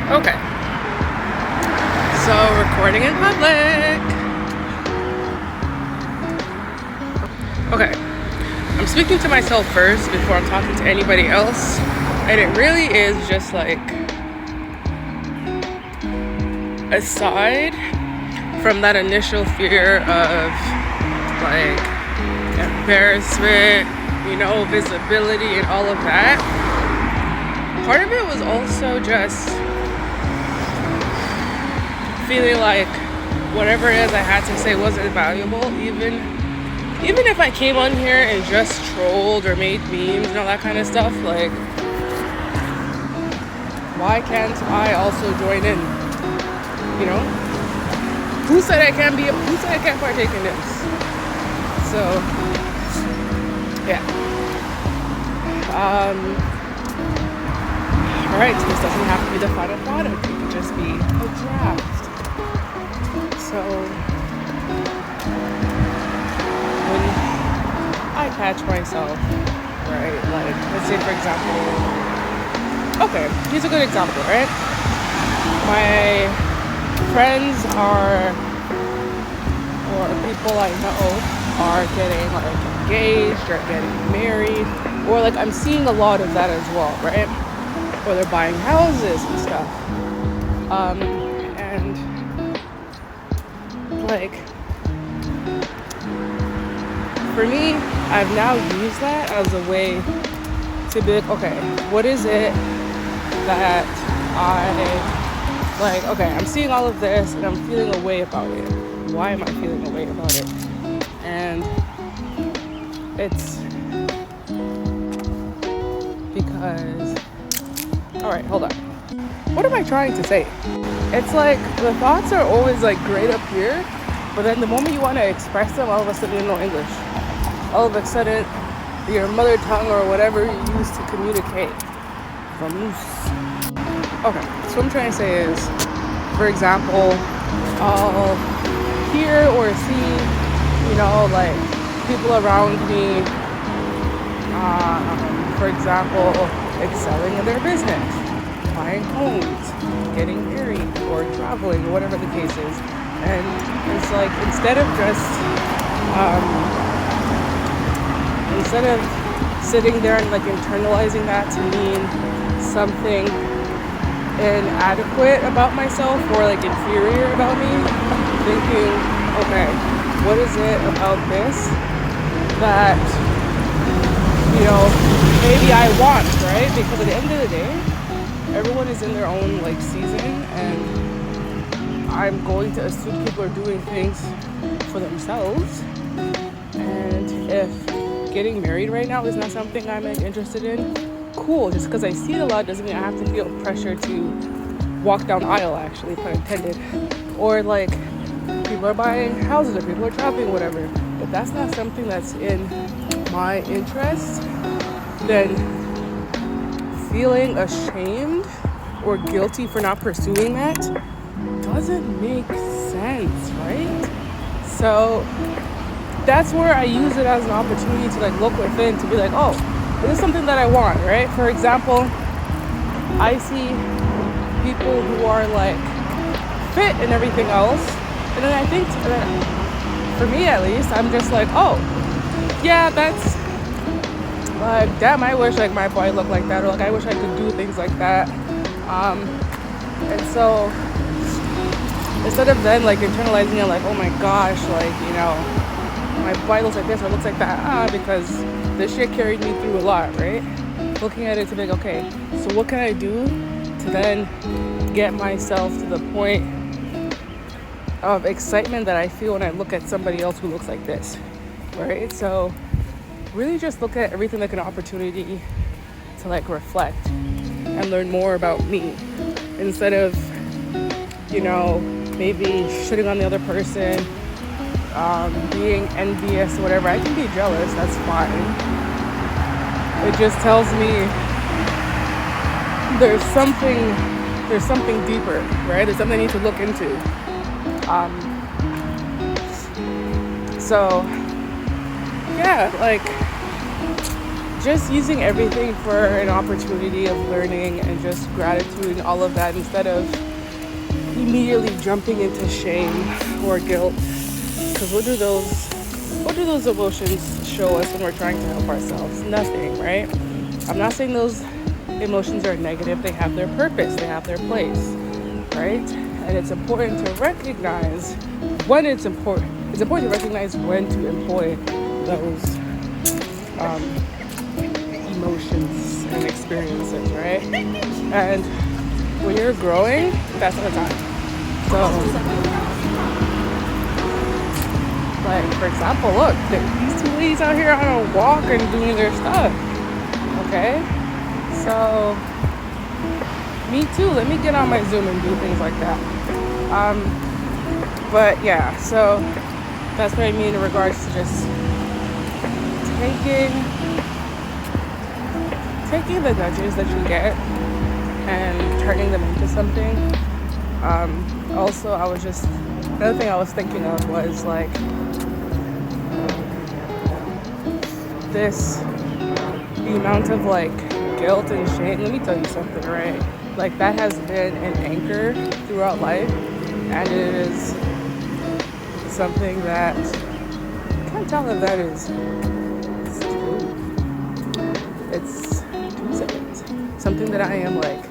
Okay, so recording in public. Okay, I'm speaking to myself first before I'm talking to anybody else, and it really is just like, aside from that initial fear of like embarrassment, visibility and all of that, part of it was also just feeling like whatever it is I had to say wasn't valuable, even if I came on here and just trolled or made memes and all that kind of stuff. Like, why can't I also join in? Who said I can't partake in this? So yeah. Alright, so this doesn't have to be the final product, it could just be a draft. So when I catch myself, right, like, let's say for example, okay, here's a good example, right? My friends or people I know are getting like engaged or getting married, or like I'm seeing a lot of that as well, right? Or they're buying houses and stuff. And like, for me, I've now used that as a way to be like, okay, what is it that I like? Okay, I'm seeing all of this and I'm feeling a way about it. Why am I feeling a way about it? And it's because, all right, hold on. What am I trying to say? It's like the thoughts are always like great up here, but then the moment you want to express them, all of a sudden you know English. All of a sudden, your mother tongue or whatever you use to communicate. Okay, so what I'm trying to say is, for example, I'll hear or see, like people around me, for example, excelling in their business, buying homes, getting married, or traveling, or whatever the case is. And it's like, instead of sitting there and like internalizing that to mean something inadequate about myself or like inferior about me, thinking, okay, what is it about this that maybe I want, right? Because at the end of the day, everyone is in their own like season, and I'm going to assume people are doing things for themselves. And if getting married right now is not something I'm like interested in, cool. Just because I see it a lot doesn't mean I have to feel pressure to walk down the aisle, actually, pun intended. Or like, people are buying houses or people are traveling, whatever. If that's not something that's in my interest, then feeling ashamed or guilty for not pursuing that doesn't make sense, right? So that's where I use it as an opportunity to like look within, to be like, oh, this is something that I want, right? For example, I see people who are like fit and everything else, and then I think, for me at least, I'm just like, oh, yeah, that's like, damn, I wish like my body looked like that, or like I wish I could do things like that. And so instead of then like internalizing it like, oh my gosh, like, my body looks like this or looks like that, because this shit carried me through a lot, right? Looking at it to be like, okay, so what can I do to then get myself to the point of excitement that I feel when I look at somebody else who looks like this, right? So really just look at everything like an opportunity to like reflect and learn more about me, instead of, maybe shitting on the other person, being envious or whatever. I can be jealous, that's fine. It just tells me there's something deeper, right? There's something I need to look into. So yeah, like, just using everything for an opportunity of learning and just gratitude and all of that, instead of immediately jumping into shame or guilt. Because what do those emotions show us when we're trying to help ourselves? Nothing, right? I'm not saying those emotions are negative. They have their purpose, they have their place, right? And it's important to recognize when it's important. It's important to recognize when to employ those emotions and experiences, right? And when you're growing, that's the time. So, like, for example, look, these two ladies out here on a walk and doing their stuff, okay? So, me too, let me get on my Zoom and do things like that. But yeah, so that's what I mean in regards to just taking the nudges that you get and turning them into something. Also, another thing I was thinking of was like the amount of like guilt and shame. Let me tell you something, right? Like that has been an anchor throughout life, and it is something that I can't tell if that is it's something that I am like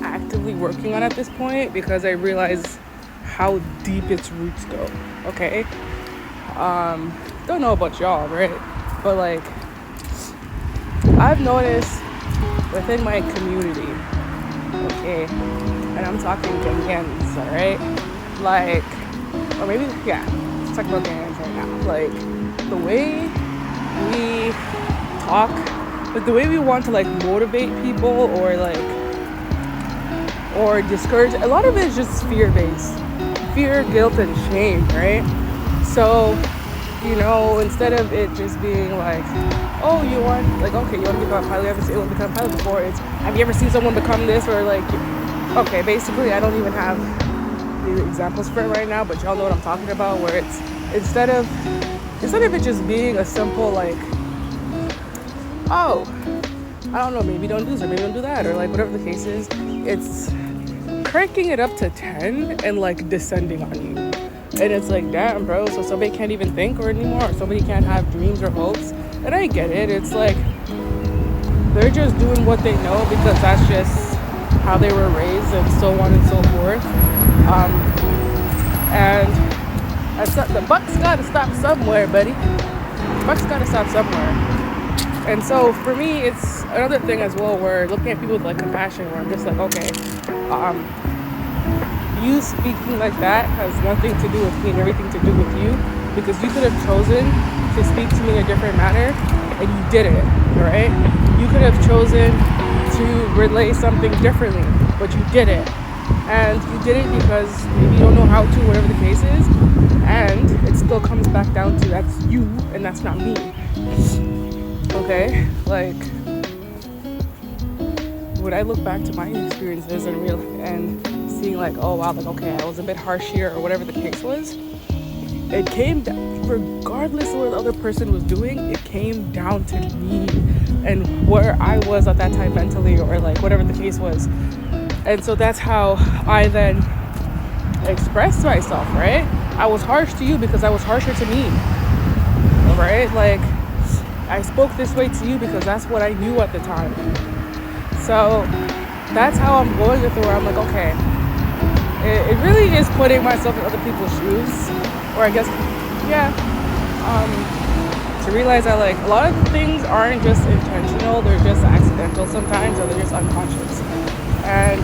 actively working on at this point, because I realize how deep its roots go. Okay, don't know about y'all, right? But like I've noticed within my community, okay, and I'm talking Ghanaians, all right, like, or maybe, yeah, let's talk about Ghanaians right now. Like the way we talk, like the way we want to like motivate people or discourage, a lot of it is just fear-based, fear, guilt, and shame, right? So, you know, instead of it just being like, oh, you want to become a pilot, you haven't able to become a pilot before, it's, have you ever seen someone become this? Or like, okay, basically, I don't even have the examples for it right now, but y'all know what I'm talking about, where it's, instead of it just being a simple like, oh, I don't know, maybe don't do this or maybe don't do that, or like whatever the case is, it's cranking it up to 10 and like descending on you. And it's like, damn, bro, so somebody can't even think or anymore, or somebody can't have dreams or hopes. And I get it. It's like they're just doing what they know because that's just how they were raised and so on and so forth. And the buck's got to stop somewhere, buddy. The buck's got to stop somewhere. And so for me, it's another thing as well, where looking at people with like compassion, where I'm just like, okay, you speaking like that has nothing to do with me and everything to do with you, because you could have chosen to speak to me in a different manner and you did it, right? You could have chosen to relay something differently, but you did it. And you did it because maybe you don't know how to, whatever the case is, and it still comes back down to that's you and that's not me. Okay? Like, when I look back to my experiences and seeing like, oh wow, like okay, I was a bit harsh here or whatever the case was, it came down, regardless of what the other person was doing, it came down to me and where I was at that time mentally, or like whatever the case was. And so that's how I then expressed myself, right? I was harsh to you because I was harsher to me, right? Like, I spoke this way to you because that's what I knew at the time. So that's how I'm going with it, where I'm like, okay, it really is putting myself in other people's shoes, or I guess, yeah, to realize that like a lot of things aren't just intentional, they're just accidental sometimes, or they're just unconscious. And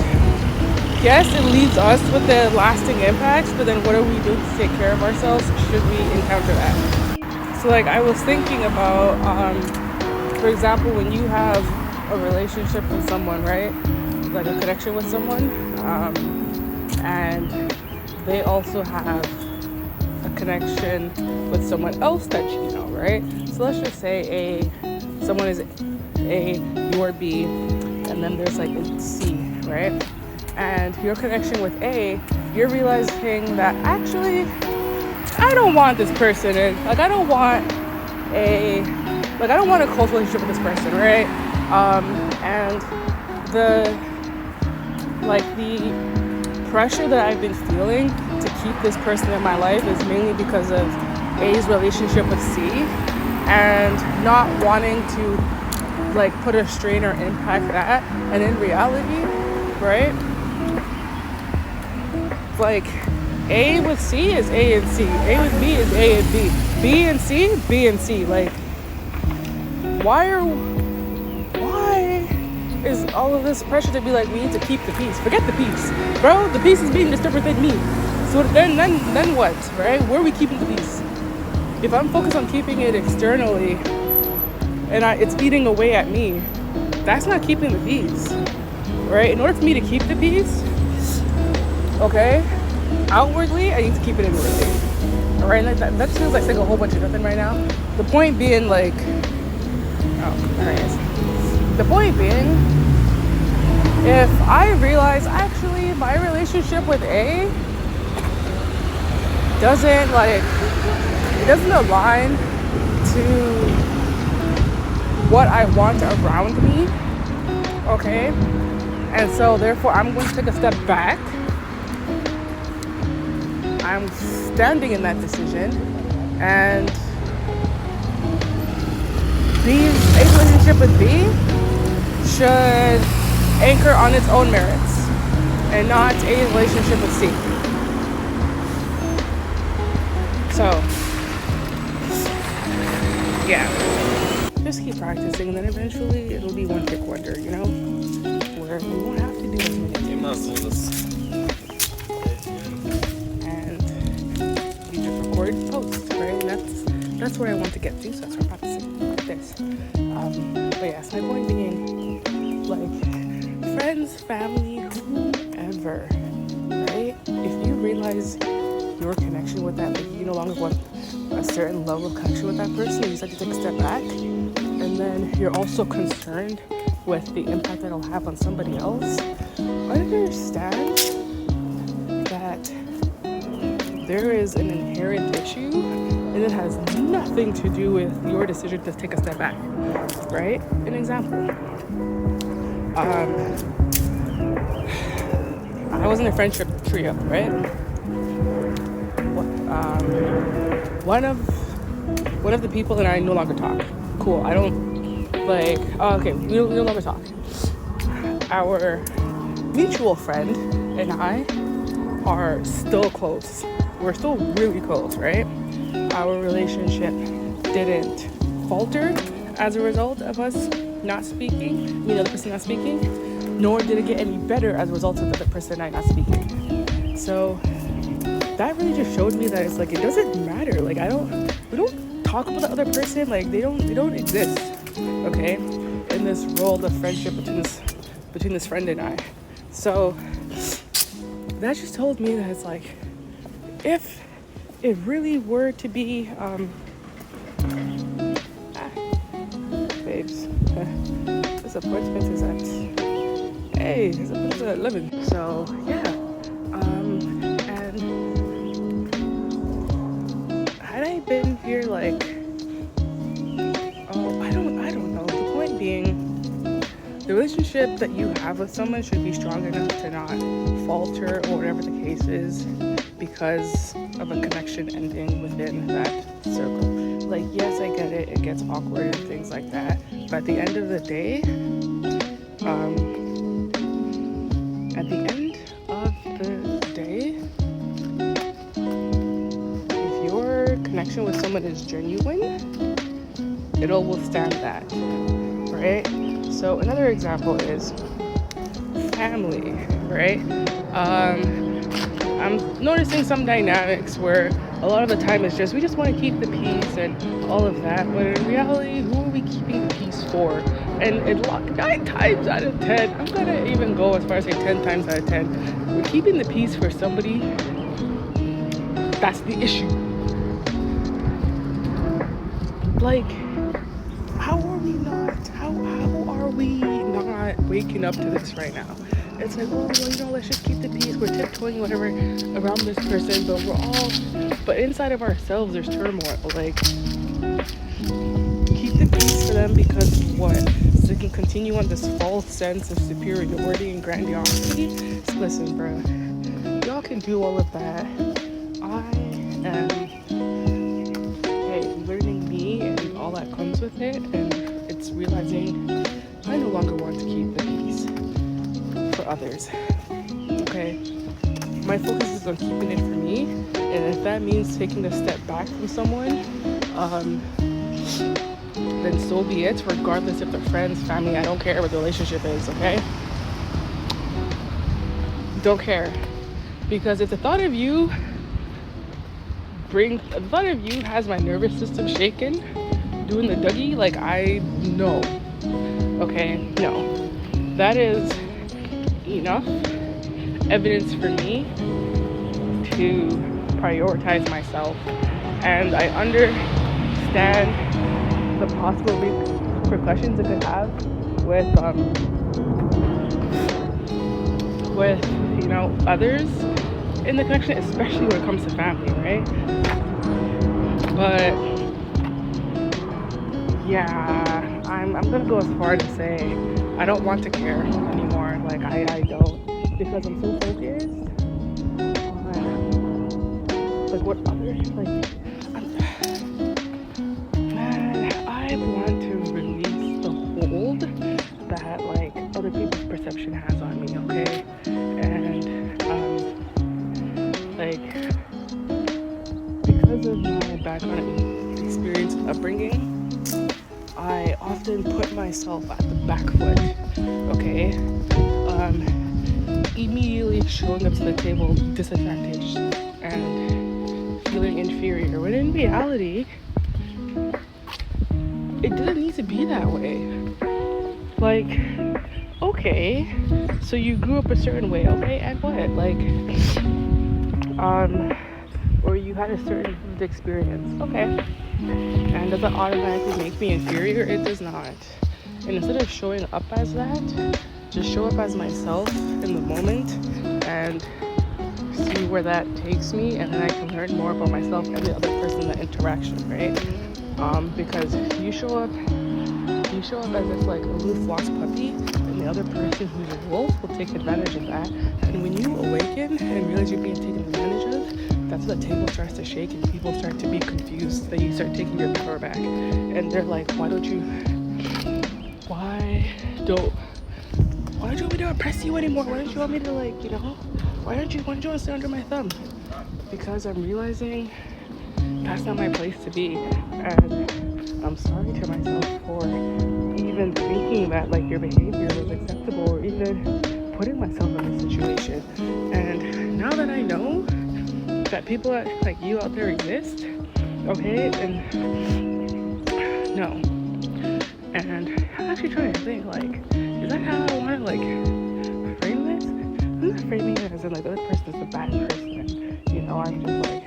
yes, it leaves us with the lasting impacts, but then what do we do to take care of ourselves should we encounter that? So like I was thinking about, for example, when you have a relationship with someone, right? Like a connection with someone, and they also have a connection with someone else that you know, right? So let's just say someone is A, you're B, and then there's like a C, right? And your connection with A, you're realizing that actually I don't want this person, and like I don't want like I don't want a close relationship with this person, right? And the pressure that I've been feeling to keep this person in my life is mainly because of A's relationship with C, and not wanting to like put a strain or impact that. And in reality, right, like A with C is A and C, A with B is A and B, B and C, B and C. Like why is all of this pressure to be like, we need to keep the peace? Forget the peace, bro. The peace is being disturbed within me. So then what, right? Where are we keeping the peace? If I'm focused on keeping it externally and it's eating away at me, that's not keeping the peace, right? In order for me to keep the peace, okay, outwardly, I need to keep it inwardly, all right? And that feels like saying a whole bunch of nothing right now. The point being like, the point being, if I realize actually my relationship with A doesn't align to what I want around me, okay? And so therefore I'm going to take a step back. I'm standing in that decision, and A's relationship with B should anchor on its own merits and not A's relationship with C. So, yeah. Just keep practicing, and then eventually it'll be one quick wonder, you know? Where we won't have to do as many things. And you just record posts, right? And that's where I want to get to, so that's where I'm practicing this. But yes, my point being, like, friends, family, whoever, right? If you realize your connection with that, like you no longer want a certain level of connection with that person, you decide to take a step back, and then you're also concerned with the impact that it'll have on somebody else, understand that there is an inherent issue, and it has nothing to do with your decision to take a step back, right? An example. I was in a friendship trio, right? One of the people and I no longer talk. Cool. I don't like. Oh, okay, we no longer talk. Our mutual friend and I are still close. We're still really close, right? Our relationship didn't falter as a result of us not speaking, the other person not speaking, nor did it get any better as a result of the other person and I not speaking. So that really just showed me that it's like, it doesn't matter. Like we don't talk about the other person. Like they don't exist, okay, in this world of friendship between this friend and I. So that just told me that it's like, if it really were to be, babes, this appointment is at, hey, this appointment is at 11. So yeah, and had I been here like, I don't know. The point being, the relationship that you have with someone should be strong enough to not falter or whatever the case is because of a connection ending within that circle. Like, yes, I get it. It gets awkward and things like that. But at the end of the day, if your connection with someone is genuine, it'll withstand that, right? So another example is family, right? I'm noticing some dynamics where a lot of the time it's just, we just want to keep the peace and all of that, but in reality, who are we keeping the peace for? And 9 times out of 10, I'm gonna even go as far as say 10 times out of 10, we're keeping the peace for somebody that's the issue. Like, how are we not waking up to this right now? It's like, oh, well, let's just keep the peace. We're tiptoeing whatever around this person, but inside of ourselves, there's turmoil. Like, keep the a piece for them because what? So they can continue on this false sense of superiority and grandiosity. So listen, bro, y'all can do all of that. I am, hey, learning me and all that comes with it, and it's realizing I no longer want to keep the peace for others. Okay, my focus is on keeping it for me, and if that means taking a step back from someone, then so be it, regardless if they're friends, family. I don't care what the relationship is, okay? Don't care. Because if the thought of you has my nervous system shaking, doing the Dougie, like, I know. Okay, no. That is enough evidence for me to prioritize myself. And I understand the possible repercussions it could have with others in the connection, especially when it comes to family, right? But yeah, I'm gonna go as far to say I don't want to care anymore. Like I don't, because I'm so focused on like what others like. I want to release the hold that like other people's perception has on me, okay? And like because of my background and experience and upbringing, I often put myself at the back foot, okay? Immediately showing up to the table disadvantaged and feeling inferior, when in reality it doesn't need to be that way. Like, okay, so you grew up a certain way, okay, and what? Like, or you had a certain experience, okay. And does that automatically make me inferior? It does not. And instead of showing up as that, just show up as myself in the moment and see where that takes me, and then I can learn more about myself and the other person in the interaction, right? Because you show up as if like a aloof lost puppy, and the other person who's a wolf will take advantage of that. And when you awaken and realize you're being taken advantage of, that's when the table starts to shake and people start to be confused. Then you start taking your power back, and they're like, why don't you want me to oppress you anymore? Why don't you want me to why don't you want to stay under my thumb? Because I'm realizing that's not my place to be, and I'm sorry to myself for even thinking that like your behavior was acceptable, or even putting myself in this situation. And now that I know that people like you out there exist, okay, and no, and I'm actually trying to think, like, is that how I want to like frame this? I'm not framing it as in like the other person is the bad person, and I'm just like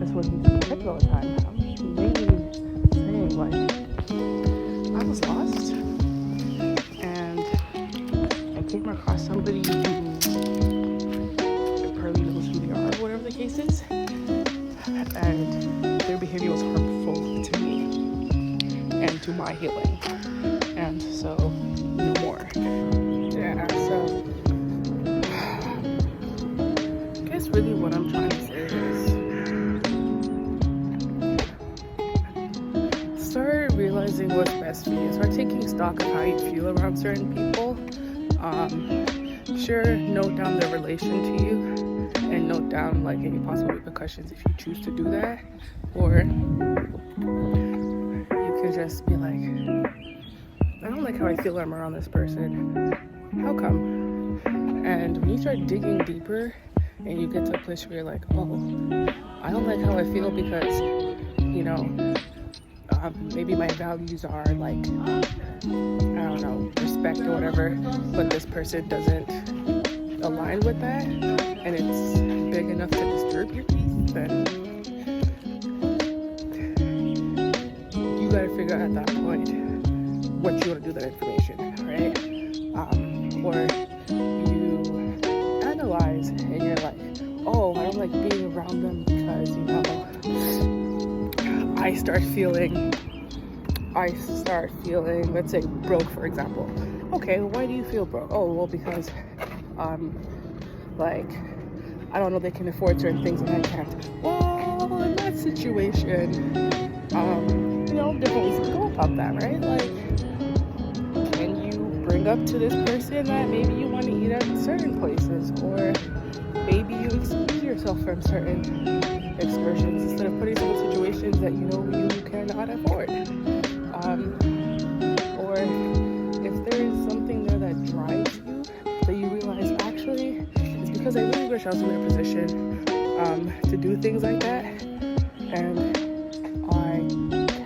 this one who's protected all the time. I'm just mainly saying like I was lost, and I came across somebody who probably knows who they are, or whatever the case is, and their behavior was harmful to me and to my healing, and so no more. Yeah, so I guess really what I'm trying to say is start realizing what's best for you. Start taking stock of how you feel around certain people. Sure, note down their relation to you, and note down like any possible repercussions if you choose to do that, or you can just be like, I don't like how I feel when I'm around this person. How come? And when you start digging deeper and you get to a place where you're like, oh, I don't like how I feel because maybe my values are like, I don't know, respect or whatever, but this person doesn't align with that, and it's big enough to disturb your peace, then you gotta figure out at that point what you want to do with that information, right? Or you analyze and you're like, oh, I don't like being around them because, I I start feeling, let's say, broke, for example. Okay, why do you feel broke? Oh, well, because, like, I don't know, they can afford certain things and I can't. Well, in that situation, different ways to go about that, right? Like, can you bring up to this person that maybe you want to eat at certain places, or maybe you excuse yourself from certain excursions instead of putting yourself in situations that you cannot afford. Or if there is something there that drives you, that you realize actually it's because I really wish I was in a position to do things like that, and I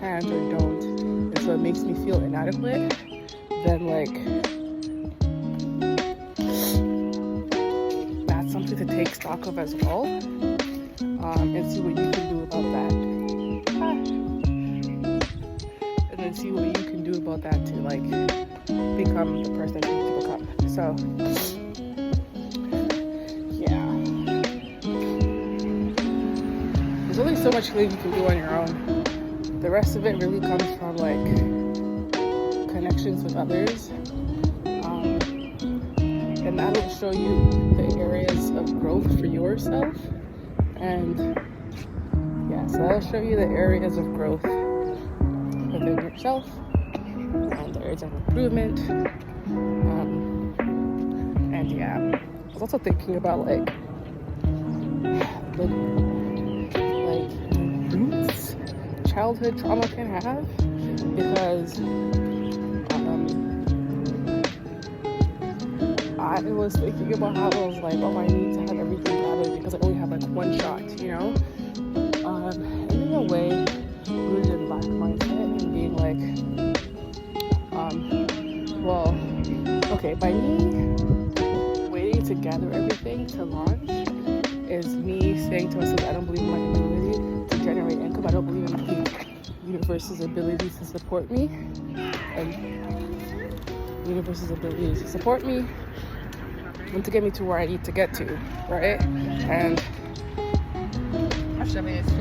can't or don't, and so it makes me feel inadequate, then like that's something to take stock of as well, and see what you can do about that. And then see what you can do about that to like become the person you need to become. So yeah, there's only so much healing you can do on your own. The rest of it really comes from like connections with others, and that'll show you the areas of growth for yourself. And so that'll show you the areas of growth within yourself, the areas of improvement. And I was also thinking about like roots childhood trauma can have, because I was thinking about how I was like, I need to have everything gathered because I only have like one shot, and in a way rooted in lack mindset and being like, by me waiting to gather everything to launch is me saying to myself, I don't believe in my ability to generate income. I don't believe in the universe's ability to support me, and and to get me to where I need to get to, right? And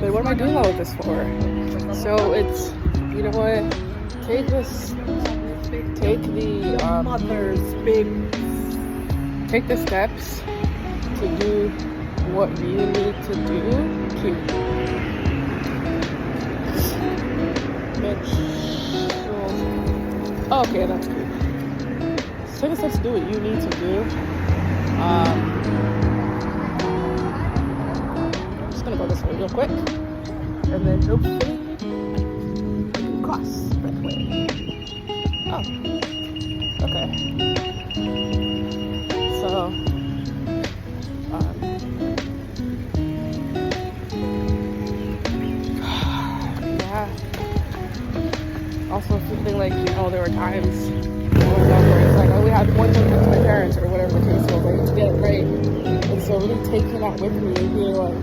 but what am I doing all of this for? So it's, take the steps to do what you need to do to make sure. Okay, that's good. So take the steps to do what you need to do. I'm just gonna go this way real quick, and then hopefully cross that way. Oh, okay. So, also feeling like, there were times where it's like, we had one thing with my parents or whatever the case was, I need to get it right. And so really taking that with me and being like,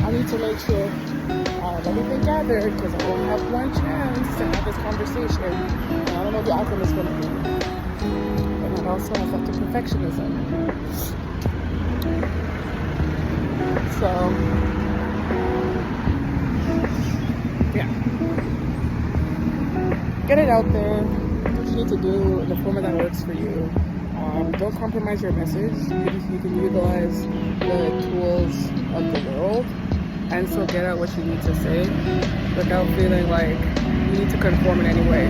I need to make sure I have everything gathered because I only have one chance to have this conversation. And I don't know what the outcome is going to be. And that also has led to perfectionism. So, get it out there. Do what you need to do in the format that works for you. Don't compromise your message. You can utilize the tools of the world and still get out what you need to say without feeling like you need to conform in any way.